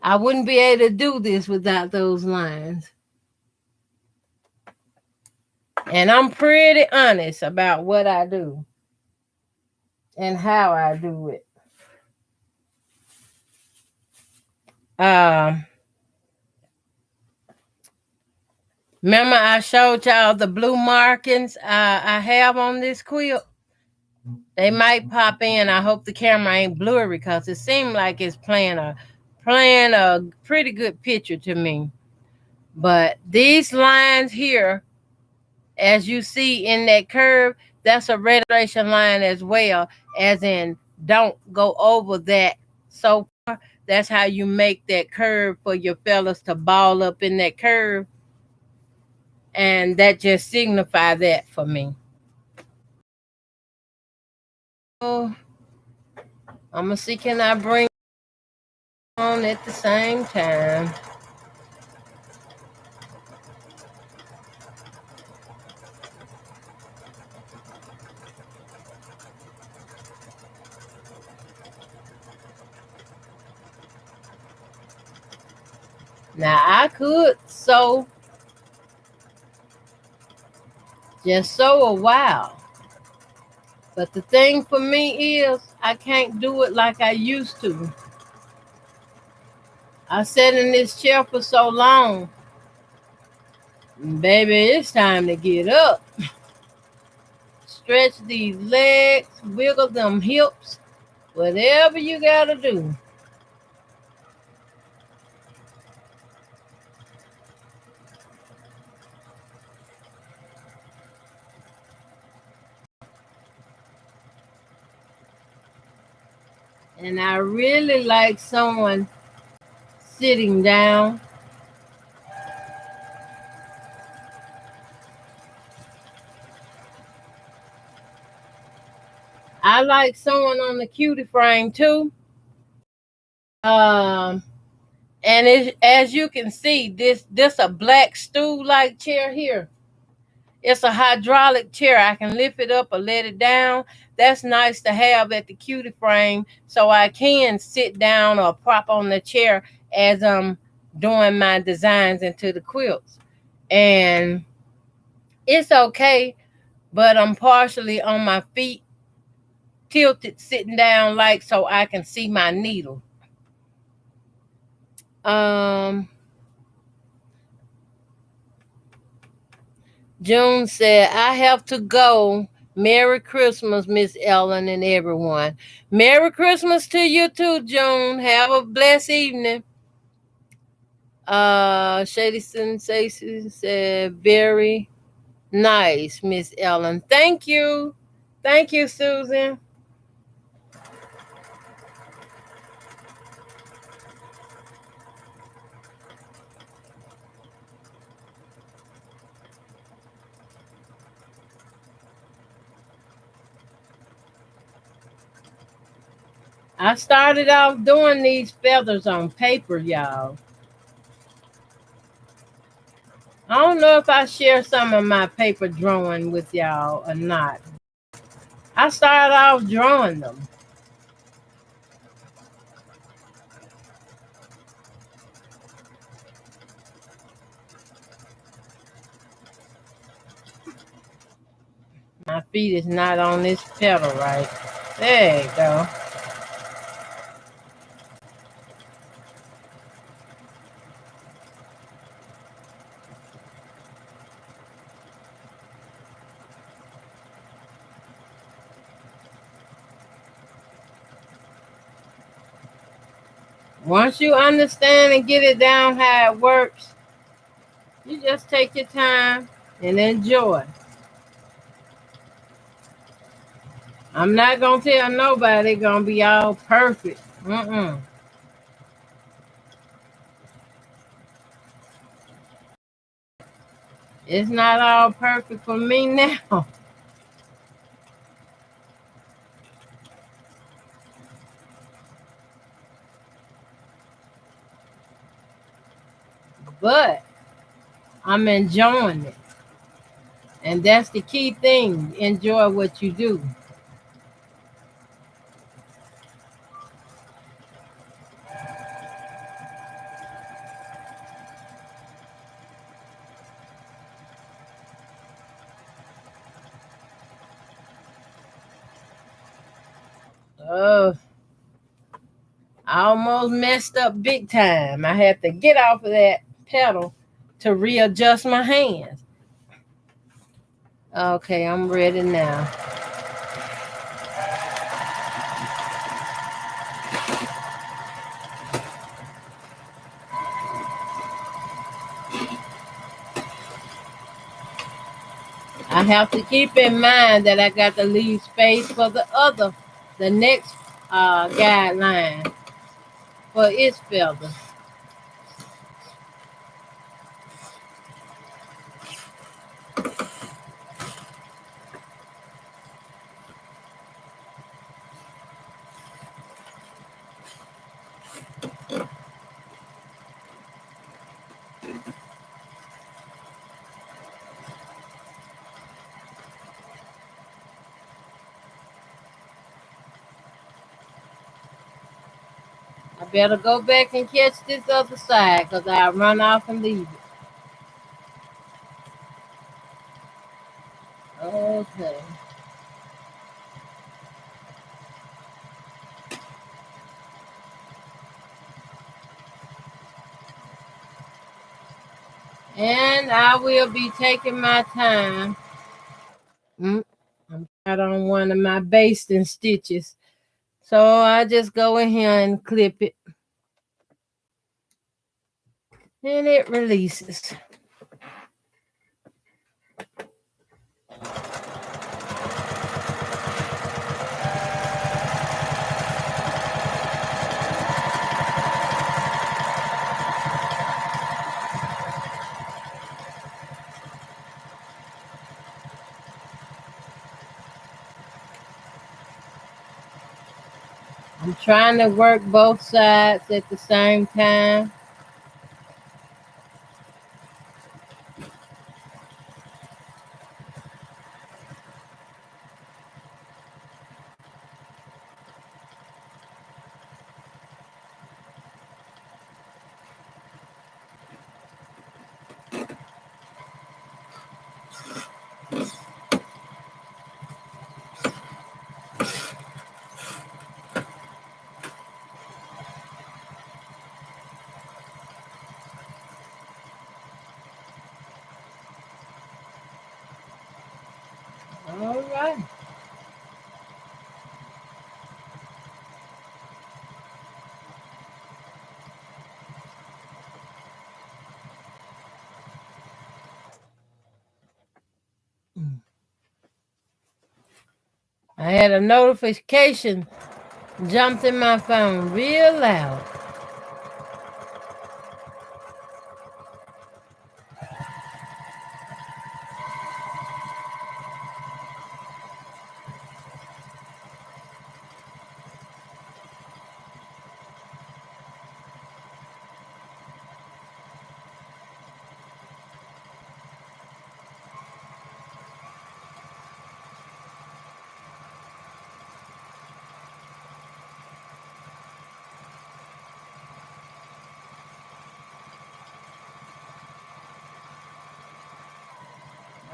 I wouldn't be able to do this without those lines. And I'm pretty honest about what I do and how I do it. Remember I showed y'all the blue markings I have on this quilt? They might pop in. I hope the camera ain't blurry because it seemed like it's playing a pretty good picture to me. But these lines here, as you see in that curve, that's a registration line as well, as in don't go over that so far. That's how you make that curve for your fellas to ball up in that curve. And that just signify that for me. Oh, I'm gonna see, can I bring on at the same time? Now I could sew a while, but the thing for me is I can't do it like I used to. I sat in this chair for so long. Baby, it's time to get up. Stretch these legs, wiggle them hips, whatever you gotta do. And I really like someone sitting down. I like someone on the cutie frame too. And as you can see, this a black stool like chair here. It's a hydraulic chair. I can lift it up or let it down. That's nice to have at the cutie frame, so I can sit down or prop on the chair as I'm doing my designs into the quilts. And it's okay, but I'm partially on my feet, tilted, sitting down like so I can see my needle. June said, I have to go. Merry Christmas, Miss Ellen and everyone. Merry Christmas to you too, June. Have a blessed evening. Shady Sensation said, very nice, Miss Ellen. Thank you. Thank you, Susan. I started off doing these feathers on paper, y'all. I don't know if I share some of my paper drawing with y'all or not. I started off drawing them. My feet is not on this pedal right. There you go. Once you understand and get it down how it works, you just take your time and enjoy. I'm not gonna tell nobody gonna be all perfect. Mm-mm. It's not all perfect for me now, but I'm enjoying it. And that's the key thing. Enjoy what you do. Oh, I almost messed up big time. I had to get off of that pedal to readjust my hands. Okay, I'm ready now. I have to keep in mind that I got to leave space for the next guideline for its feather. I better go back and catch this other side because I'll run off and leave it. Okay. And I will be taking my time. I'm out on one of my basting stitches. So I just go in here and clip it. And it releases. I'm trying to work both sides at the same time. All right. I had a notification jumped in my phone real loud.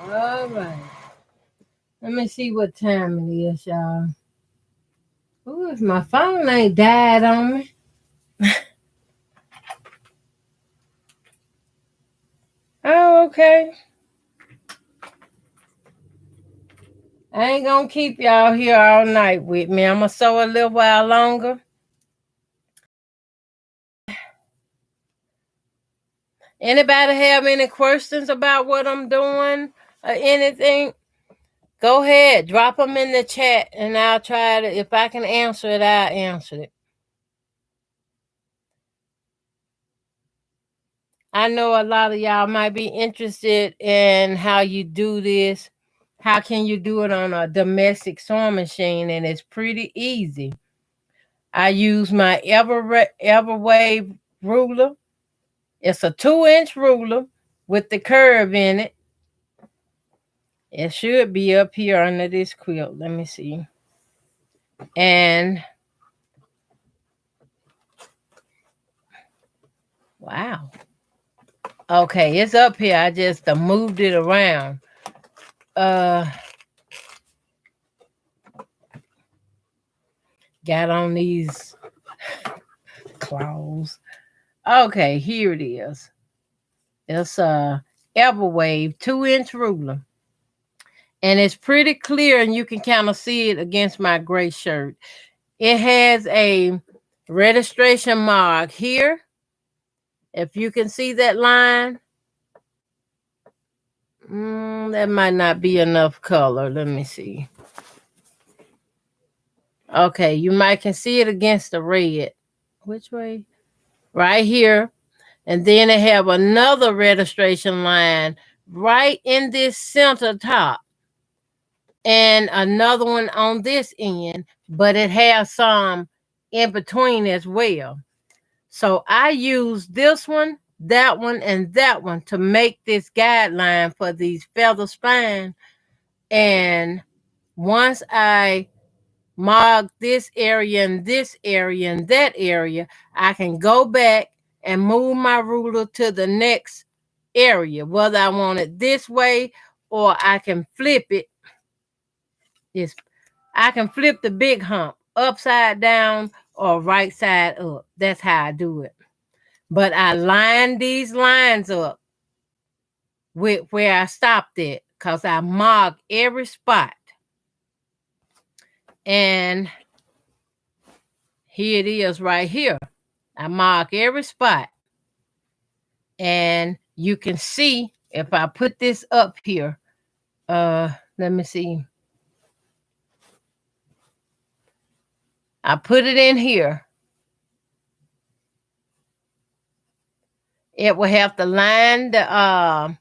All right. Let me see what time it is, y'all. Ooh, if my phone ain't died on me. Oh, okay. I ain't gonna keep y'all here all night with me. I'm gonna sew a little while longer. Anybody have any questions about what I'm doing or anything? Go ahead, drop them in the chat, and I'll try to. If I can answer it, I'll answer it. I know a lot of y'all might be interested in how you do this. How can you do it on a domestic sewing machine? And it's pretty easy. I use my Everwave ruler. It's a 2-inch ruler with the curve in it. It should be up here under this quilt. Let me see. And wow. Okay, it's up here. I just moved it around. Got on these claws. Okay, here it is. It's a Everwave 2-inch ruler. And it's pretty clear, and you can kind of see it against my gray shirt. It has a registration mark here. If you can see that line, that might not be enough color. Let me see. Okay, you might can see it against the red. Which way? Right here. And then they have another registration line right in this center top. And another one on this end, but it has some in between as well. So I use this one, and that one to make this guideline for these feather spine. And once I mark this area and this area and that area, I can go back and move my ruler to the next area, whether I want it this way or I can flip it. I can flip the big hump upside down or right side up. That's how I do it. But I line these lines up with where I stopped it because I mark every spot. And here it is right here. I mark every spot. And you can see if I put this up here. Let me see. I put it in here. It will have to line the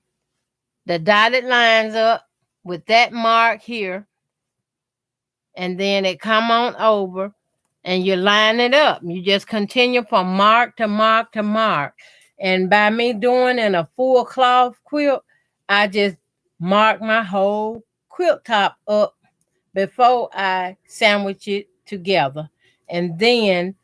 dotted lines up with that mark here. And then it come on over and you line it up. You just continue from mark to mark to mark. And by me doing in a full cloth quilt, I just mark my whole quilt top up before I sandwich it together. And then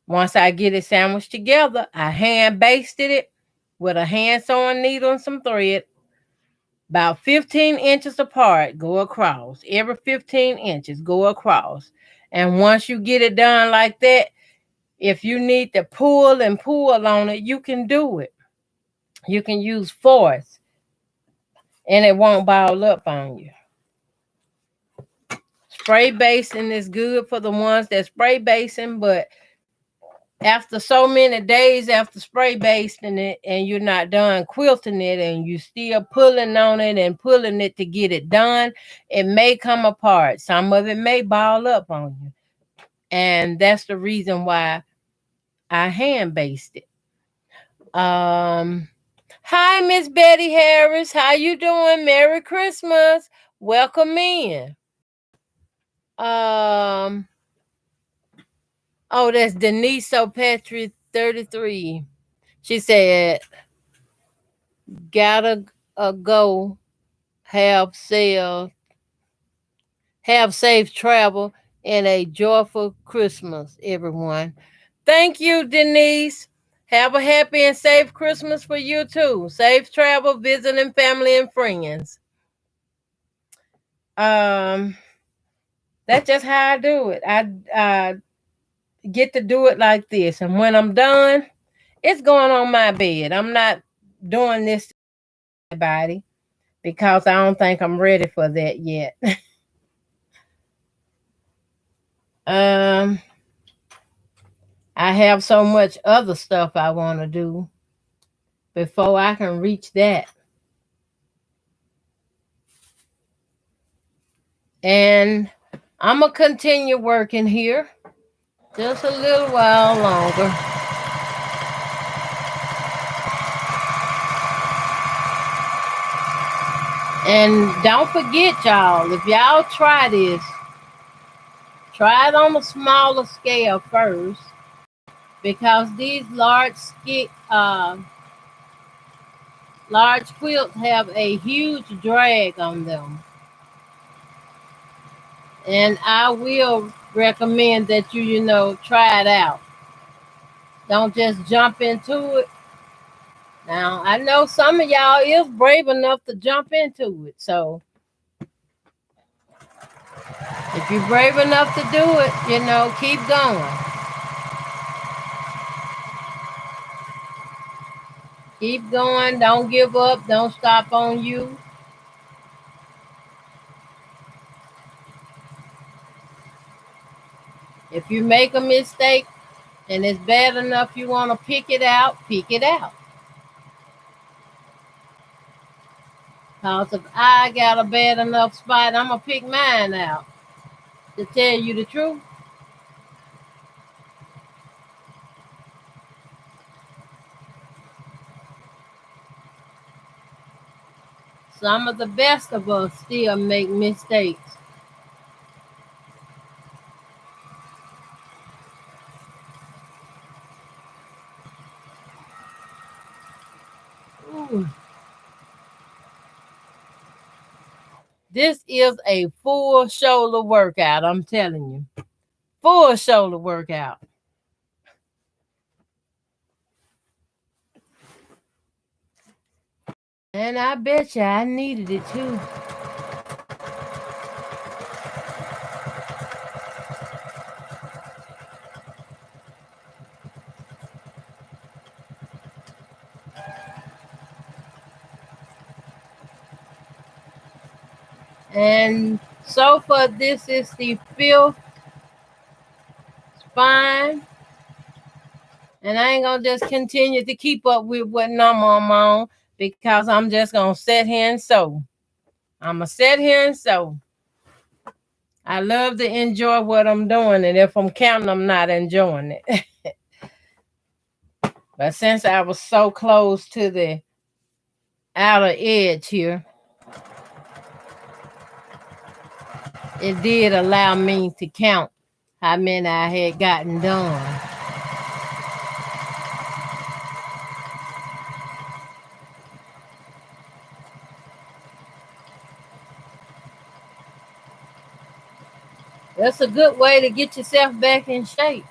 once I get it sandwiched together, I hand basted it with a hand sewing needle and some thread. About 15 inches apart, go across. Every 15 inches, go across. And once you get it done like that, if you need to pull and pull on it, you can do it. You can use force, and it won't ball up on you. Spray basting is good for the ones that spray basting, but after so many days after spray basting it and you're not done quilting it and you still pulling on it and pulling it to get it done, it may come apart. Some of it may ball up on you. And that's the reason why I hand based it. Hi, Miss Betty Harris. How you doing? Merry Christmas. Welcome in. Oh, that's Denise O'Patrick 33. She said, gotta go have safe travel and a joyful Christmas, everyone. Thank you, Denise. Have a happy and safe Christmas for you too. Safe travel, visiting family and friends. Um, that's just how I do it. I get to do it like this, and when I'm done, it's going on my bed. I'm not doing this to anybody because I don't think I'm ready for that yet. um, I have so much other stuff I want to do before I can reach that. And I'm going to continue working here just a little while longer. And don't forget, y'all, if y'all try this, try it on a smaller scale first because these large quilts have a huge drag on them. And I will recommend that you try it out. Don't just jump into it. Now, I know some of y'all is brave enough to jump into it. So if you're brave enough to do it, keep going. Keep going. Don't give up. Don't stop on you. If you make a mistake and it's bad enough you want to pick it out, pick it out. Because if I got a bad enough spot, I'm going to pick mine out. To tell you the truth, some of the best of us still make mistakes. Ooh. This is a full shoulder workout, I'm telling you. Full shoulder workout. And I bet you I needed it too. And so far, this is the fifth spine. And I ain't gonna just continue to keep up with what number I'm on because I'm just gonna sit here and sew. I'm gonna sit here and sew. I love to enjoy what I'm doing, and if I'm counting, I'm not enjoying it. But since I was so close to the outer edge here, it did allow me to count how many I had gotten done. That's a good way to get yourself back in shape.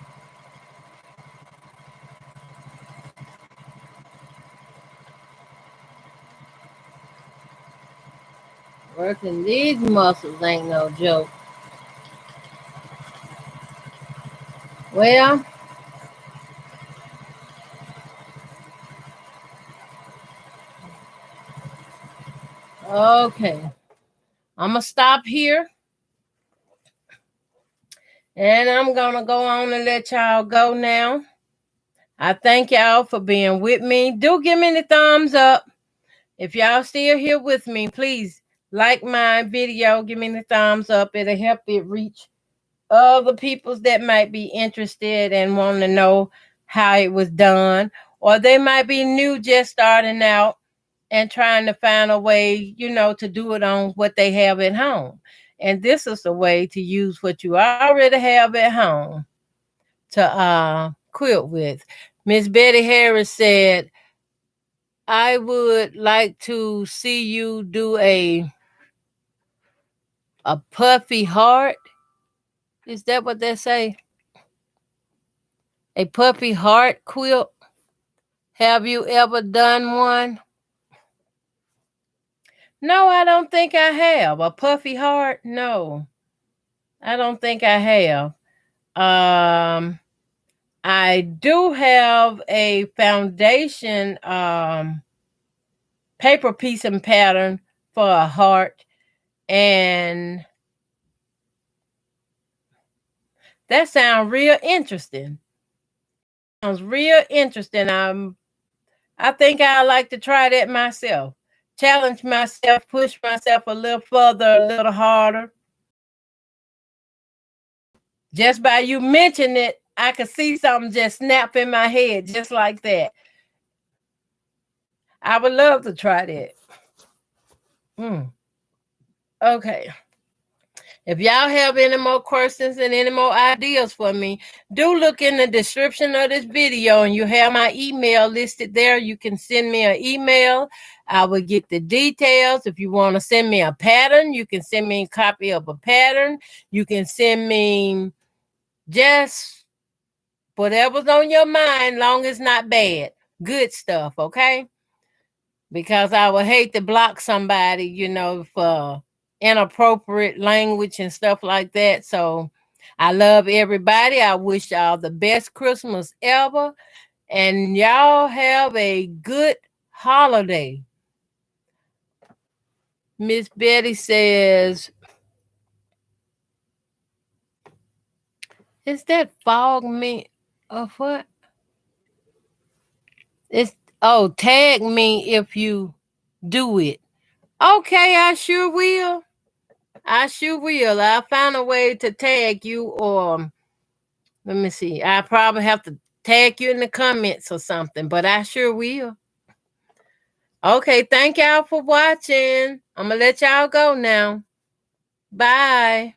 Working these muscles ain't no joke. Well, okay. I'm going to stop here and I'm going to go on and let y'all go now. I thank y'all for being with me. Do give me the thumbs up. If y'all still here with me, please like my video. Give me the thumbs up. It'll help it reach other people that might be interested and want to know how it was done. Or they might be new, just starting out and trying to find a way, to do it on what they have at home. And this is a way to use what you already have at home to quilt with. Miss Betty Harris said, I would like to see you do a puffy heart. Is that what they say? A puffy heart quilt. Have you ever done one? No, I don't think I have. A puffy heart? No, I don't think I have. Um, I do have a foundation paper piece and pattern for a heart, and that sounds real interesting. Sounds real interesting. I think I like to try that myself. Challenge myself, push myself a little further, a little harder. Just by you mentioning it, I could see something just snap in my head, just like that. I would love to try that. Okay. If y'all have any more questions and any more ideas for me, do look in the description of this video and you have my email listed there. You can send me an email. I will get the details. If you want to send me a pattern, you can send me a copy of a pattern. You can send me just whatever's on your mind, long as not bad. Good stuff, okay? Because I would hate to block somebody, for inappropriate language and stuff like that. So I love everybody. I wish y'all the best Christmas ever. And y'all have a good holiday. Miss Betty says, is that fog me of what? It's tag me if you do it. Okay, I sure will. I sure will. I'll find a way to tag you, or let me see. I probably have to tag you in the comments or something, but I sure will. Okay, thank y'all for watching. I'm gonna let y'all go now. Bye.